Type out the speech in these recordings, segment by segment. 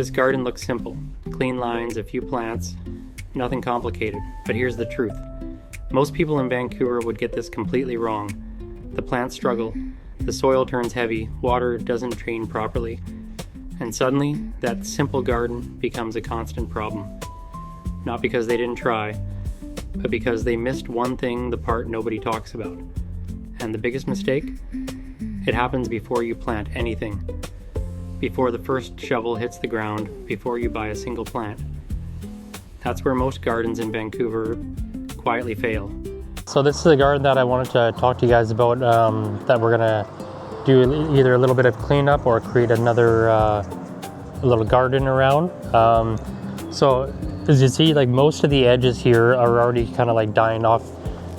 This garden looks simple. Clean lines, a few plants, nothing complicated. But here's the truth. Most people in Vancouver would get this completely wrong. The plants struggle, the soil turns heavy, water doesn't drain properly, and suddenly that simple garden becomes a constant problem. Not because they didn't try, but because they missed one thing, the part nobody talks about. And the biggest mistake? It happens before you plant anything. Before the first shovel hits the ground, before you buy a single plant. That's where most gardens in Vancouver quietly fail. So this is a garden that I wanted to talk to you guys about, that we're gonna do either a little bit of cleanup or create another little garden around. So as you see, like most of the edges here are already kind of like dying off.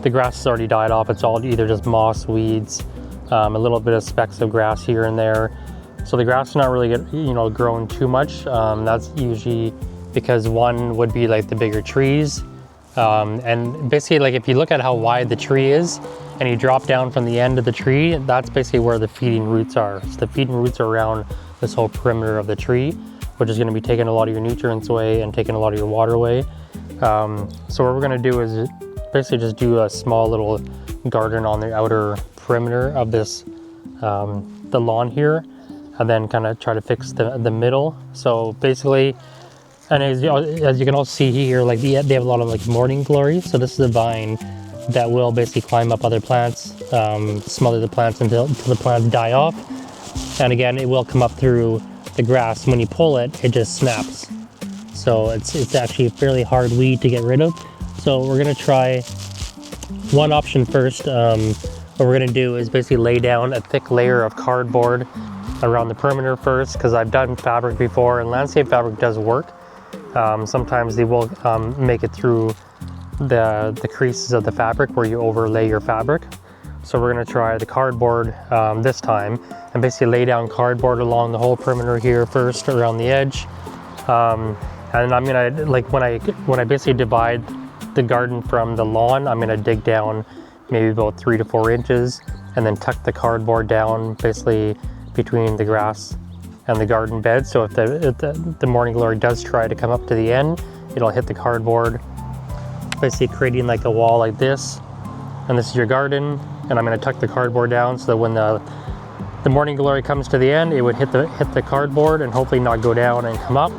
The grass has already died off. It's all either just moss, weeds, a little bit of specks of grass here and there. So the grass is not really growing too much. That's usually because one would be like the bigger trees. And basically, like if you look at how wide the tree is and you drop down from the end of the tree, that's basically where the feeding roots are. So the feeding roots are around this whole perimeter of the tree, which is going to be taking a lot of your nutrients away and taking a lot of your water away. So what we're going to do is basically just do a small little garden on the outer perimeter of this, the lawn here, and then kind of try to fix the middle. So basically, and as you can also see here, like they have a lot of like morning glory. So this is a vine that will basically climb up other plants, smother the plants until the plants die off. And again, it will come up through the grass. When you pull it, it just snaps. So it's actually a fairly hard weed to get rid of. So we're gonna try one option first. What we're gonna do is basically lay down a thick layer of cardboard around the perimeter first, because I've done fabric before and landscape fabric does work. Sometimes they will make it through the creases of the fabric where you overlay your fabric. So we're going to try the cardboard this time and basically lay down cardboard along the whole perimeter here first around the edge. And I'm going to, like when I basically divide the garden from the lawn, I'm going to dig down maybe about 3 to 4 inches and then tuck the cardboard down basically between the grass and the garden bed. So if the morning glory does try to come up to the end, it'll hit the cardboard, basically creating like a wall like this. And this is your garden, and I'm going to tuck the cardboard down so that when the morning glory comes to the end, it would hit the cardboard and hopefully not go down and come up.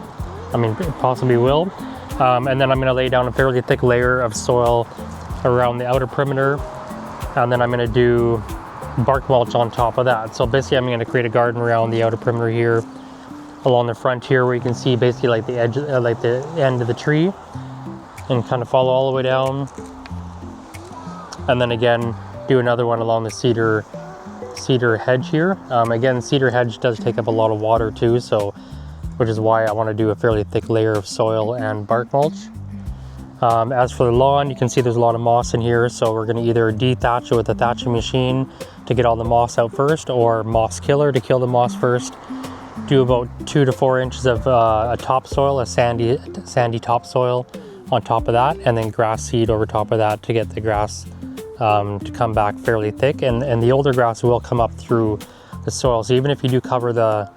I mean, it possibly will. And then I'm going to lay down a fairly thick layer of soil around the outer perimeter, and then I'm going to do bark mulch on top of that. So basically I'm going to create a garden around the outer perimeter here, along the front here where you can see basically like the edge, like the end of the tree, and kind of follow all the way down. And then again, do another one along the cedar hedge here. Again, cedar hedge does take up a lot of water too, so which is why I want to do a fairly thick layer of soil and bark mulch. As for the lawn, you can see there's a lot of moss in here, so we're going to either de-thatch it with a thatching machine to get all the moss out first, or moss killer to kill the moss first. Do about 2 to 4 inches of a topsoil, a sandy topsoil on top of that, and then grass seed over top of that to get the grass to come back fairly thick. And the older grass will come up through the soil. So even if you do cover the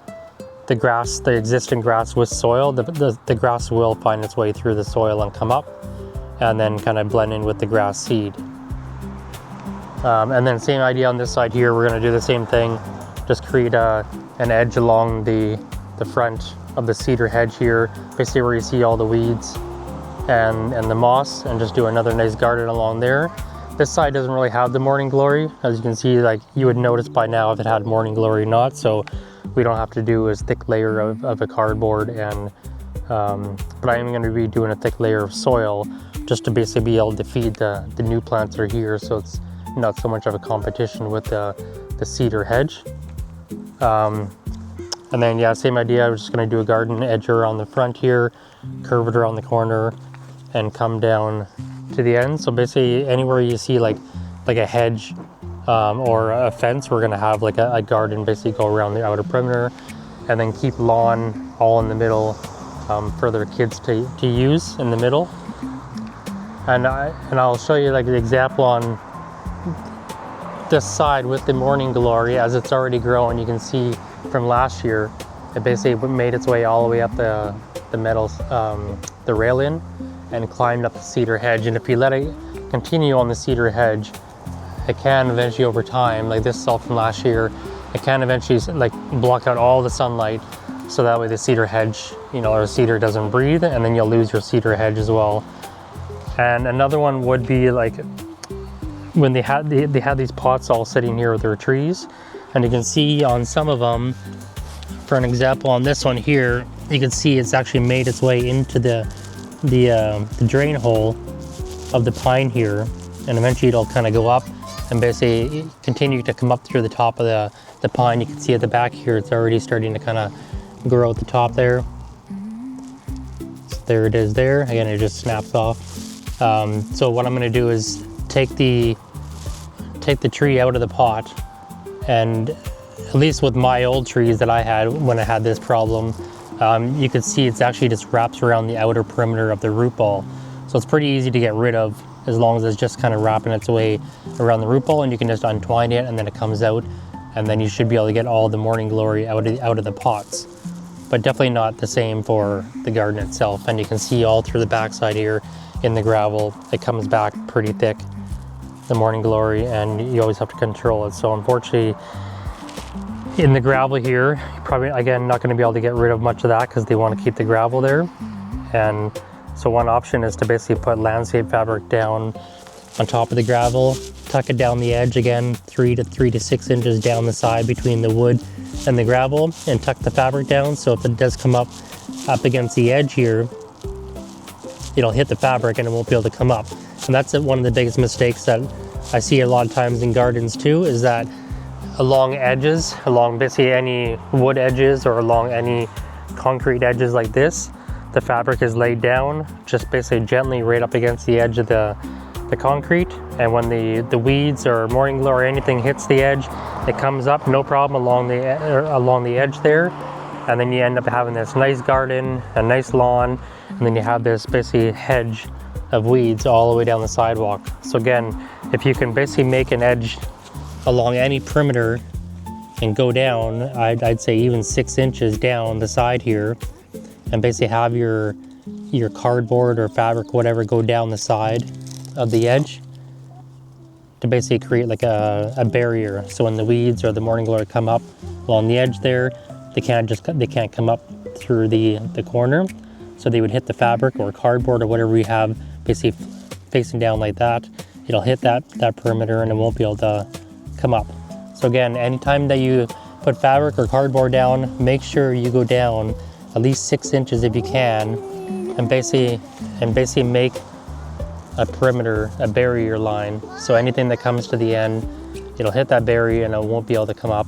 existing grass with soil, the grass will find its way through the soil and come up, and then kind of blend in with the grass seed. And then same idea on this side here. We're going to do the same thing, just create an edge along the front of the cedar hedge here, basically where you see all the weeds and the moss, and just do another nice garden along there. This side doesn't really have the morning glory. As you can see, like you would notice by now if it had morning glory or not, so we don't have to do a thick layer of a cardboard, and but I am going to be doing a thick layer of soil just to basically be able to feed the new plants that are here, so it's not so much of a competition with the cedar hedge. And then yeah, same idea. I was just going to do a garden edge around the front here, curve it around the corner, and come down to the end. So basically anywhere you see like a hedge or a fence, we're going to have like a garden basically go around the outer perimeter, and then keep lawn all in the middle for their kids to use in the middle. And I'll show you like the example on this side with the morning glory as it's already growing. You can see from last year It basically made its way all the way up the metal, the railing, and climbed up the cedar hedge. And if you let it continue on the cedar hedge, it can eventually, over time, like this is all from last year, it can eventually like block out all the sunlight, so that way the cedar hedge, you know, or cedar doesn't breathe, and then you'll lose your cedar hedge as well. And another one would be like when they had these pots all sitting here with their trees, and you can see on some of them, for an example on this one here, you can see it's actually made its way into the drain hole of the pine here, and eventually it'll kind of go up and basically continue to come up through the top of the pine. You can see at the back here, it's already starting to kind of grow at the top there. So there it is there. Again, it just snaps off. So what I'm going to do is take the tree out of the pot, and at least with my old trees that I had when I had this problem, you can see it's actually just wraps around the outer perimeter of the root ball. So it's pretty easy to get rid of as long as it's just kind of wrapping its way around the root ball, and you can just untwine it and then it comes out, and then you should be able to get all the morning glory out of the pots. But definitely not the same for the garden itself. And you can see all through the backside here in the gravel, it comes back pretty thick, the morning glory, and you always have to control it. So unfortunately, in the gravel here, you're probably, again, not going to be able to get rid of much of that because they want to keep the gravel there. And so one option is to basically put landscape fabric down on top of the gravel, tuck it down the edge, again 3 to 6 inches down the side between the wood and the gravel, and tuck the fabric down, so if it does come up against the edge here, it'll hit the fabric and it won't be able to come up. And that's one of the biggest mistakes that I see a lot of times in gardens too, is that along edges, along basically any wood edges or along any concrete edges like this, the fabric is laid down just basically gently right up against the edge of the concrete, and when the weeds or morning glory or anything hits the edge, it comes up no problem along the edge there, and then you end up having this nice garden, a nice lawn, and then you have this basically hedge of weeds all the way down the sidewalk. So again, if you can basically make an edge along any perimeter and go down, I'd say even 6 inches down the side here, and basically have your cardboard or fabric, whatever, go down the side of the edge to basically create like a barrier. So when the weeds or the morning glory come up along the edge there, they can't come up through the corner. So they would hit the fabric or cardboard or whatever we have basically facing down like that. It'll hit that perimeter and it won't be able to come up. So again, anytime that you put fabric or cardboard down, make sure you go down at least 6 inches if you can, and basically make a perimeter, a barrier line. So anything that comes to the end, it'll hit that barrier and it won't be able to come up,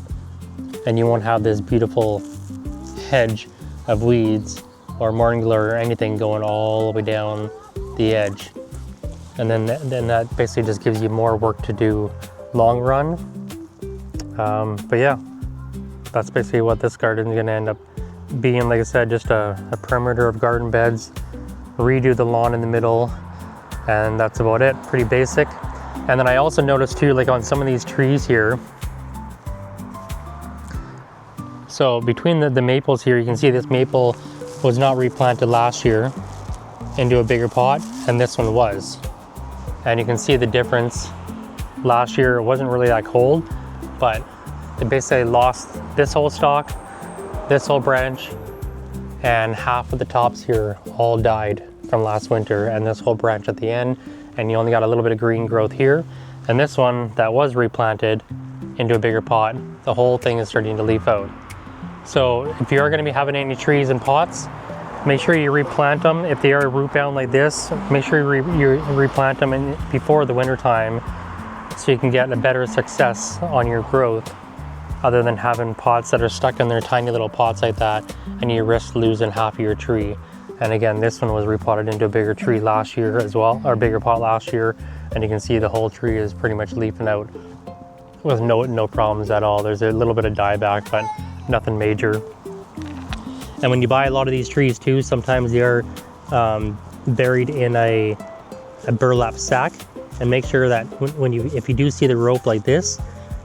and you won't have this beautiful hedge of weeds or morning glory or anything going all the way down the edge. And then that basically just gives you more work to do long run. But yeah, that's basically what this garden is going to end up being. Like I said, just a perimeter of garden beds, redo the lawn in the middle, and that's about it. Pretty basic. And then I also noticed too, like on some of these trees here, so between the maples here, you can see this maple was not replanted last year into a bigger pot, and this one was. And you can see the difference. Last year it wasn't really that cold, but they basically lost this whole stalk, this whole branch, and half of the tops here all died from last winter, and this whole branch at the end, and you only got a little bit of green growth here. And this one that was replanted into a bigger pot, the whole thing is starting to leaf out. So if you are going to be having any trees in pots, make sure you replant them. If they are root bound like this, make sure you replant them before the winter time, so you can get a better success on your growth, other than having pots that are stuck in their tiny little pots like that, and you risk losing half of your tree. And again, this one was repotted into a bigger tree last year as well, or bigger pot last year, and you can see the whole tree is pretty much leafing out with no problems at all. There's a little bit of dieback, but nothing major. And when you buy a lot of these trees too, sometimes they are buried in a burlap sack. And make sure that if you do see the rope like this,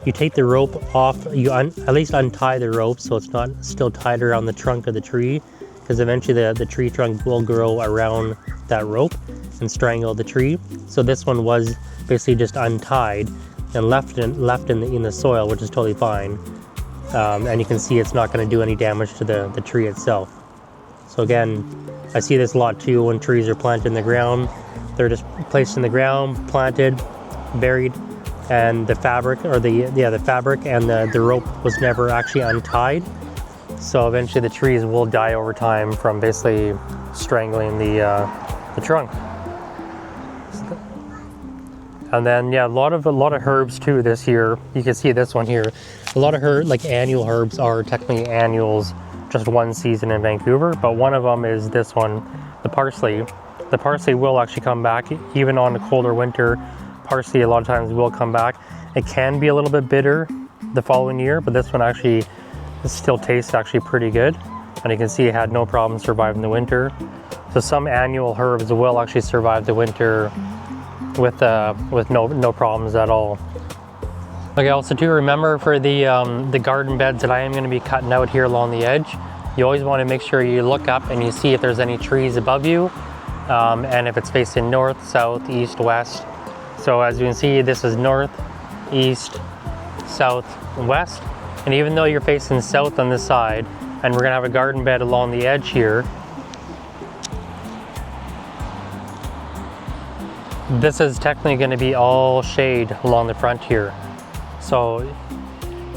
you take the rope off, at least untie the rope so it's not still tied around the trunk of the tree, because eventually the tree trunk will grow around that rope and strangle the tree. So this one was basically just untied and left in the soil, which is totally fine. And you can see it's not going to do any damage to the tree itself. So again, I see this a lot too when trees are planted in the ground. They're just placed in the ground, planted, buried, and the fabric and the rope was never actually untied. So eventually the trees will die over time from basically strangling the trunk. And then a lot of herbs too this year. You can see this one here. A lot of like annual herbs are technically annuals, just one season in Vancouver, but one of them is this one, the parsley. The parsley will actually come back even on a colder winter. Parsley a lot of times will come back. It can be a little bit bitter the following year, but this one actually still tastes actually pretty good. And you can see it had no problem surviving the winter. So some annual herbs will actually survive the winter with no problems at all. Okay, also too, remember for the garden beds that I am going to be cutting out here along the edge, you always want to make sure you look up and you see if there's any trees above you, and if it's facing north, south, east, west. So as you can see, this is north, east, south, and west. And even though you're facing south on this side, and we're going to have a garden bed along the edge here, this is technically going to be all shade along the front here. So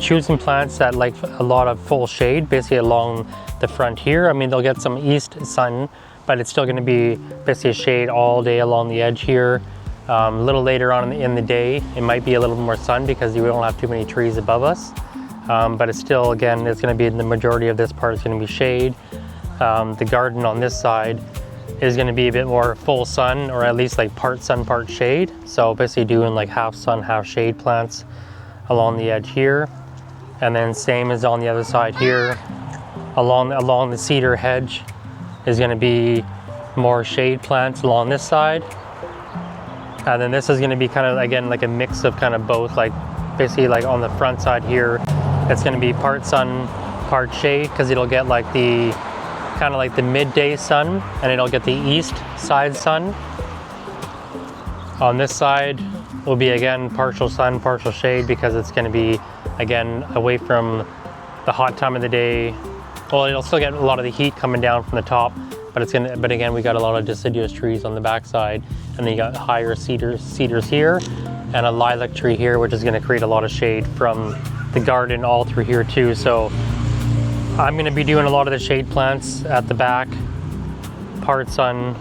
choosing plants that like a lot of full shade basically along the front here. I mean, they'll get some east sun, but it's still going to be basically shade all day along the edge here. A little later on in the day, it might be a little more sun because we don't have too many trees above us. But it's still, again, it's going to be the majority of this part is going to be shade. The garden on this side is going to be a bit more full sun, or at least like part sun, part shade. So basically doing like half sun, half shade plants along the edge here. And then same as on the other side here, along the cedar hedge is going to be more shade plants along this side. And then this is going to be kind of, again, like a mix of kind of both, like basically like on the front side here, it's going to be part sun, part shade, because it'll get like the kind of like the midday sun, and it'll get the east side sun. On this side will be again partial sun, partial shade, because it's going to be again away from the hot time of the day. Well, it'll still get a lot of the heat coming down from the top, but again, we got a lot of deciduous trees on the backside, and then you got higher cedars here, and a lilac tree here, which is going to create a lot of shade from the garden all through here too. So I'm going to be doing a lot of the shade plants at the back, part sun,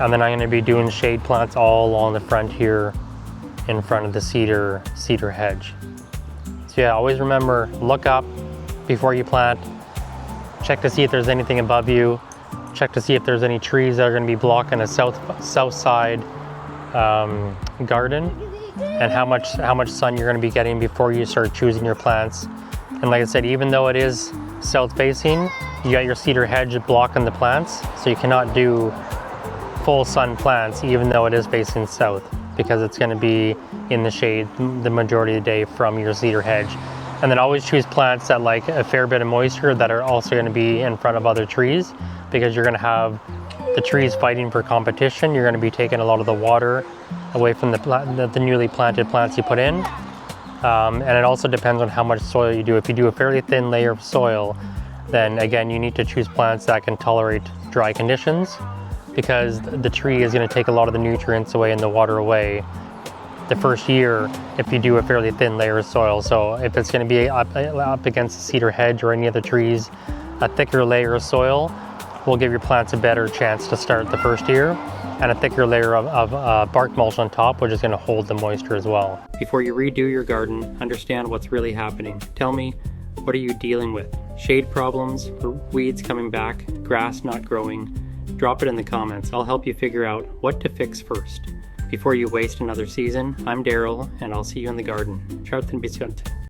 and then I'm going to be doing shade plants all along the front here in front of the cedar hedge. So yeah, always remember, look up before you plant. Check to see if there's anything above you. Check to see if there's any trees that are going to be blocking a south side garden, and how much sun you're going to be getting before you start choosing your plants. And like I said, even though it is south facing, you got your cedar hedge blocking the plants, so you cannot do full sun plants even though it is facing south, because it's going to be in the shade the majority of the day from your cedar hedge. And then always choose plants that like a fair bit of moisture that are also going to be in front of other trees, because you're going to have the trees fighting for competition. You're going to be taking a lot of the water away from the newly planted plants you put in. And it also depends on how much soil you do. If you do a fairly thin layer of soil, then again, you need to choose plants that can tolerate dry conditions, because the tree is going to take a lot of the nutrients away and the water away the first year if you do a fairly thin layer of soil. So if it's going to be up against a cedar hedge or any other trees, a thicker layer of soil will give your plants a better chance to start the first year, and a thicker layer of bark mulch on top, which is going to hold the moisture as well. Before you redo your garden, understand what's really happening. Tell me, what are you dealing with? Shade problems, weeds coming back, grass not growing? Drop it in the comments. I'll help you figure out what to fix first. Before you waste another season, I'm Darrell, and I'll see you in the garden. Ciao,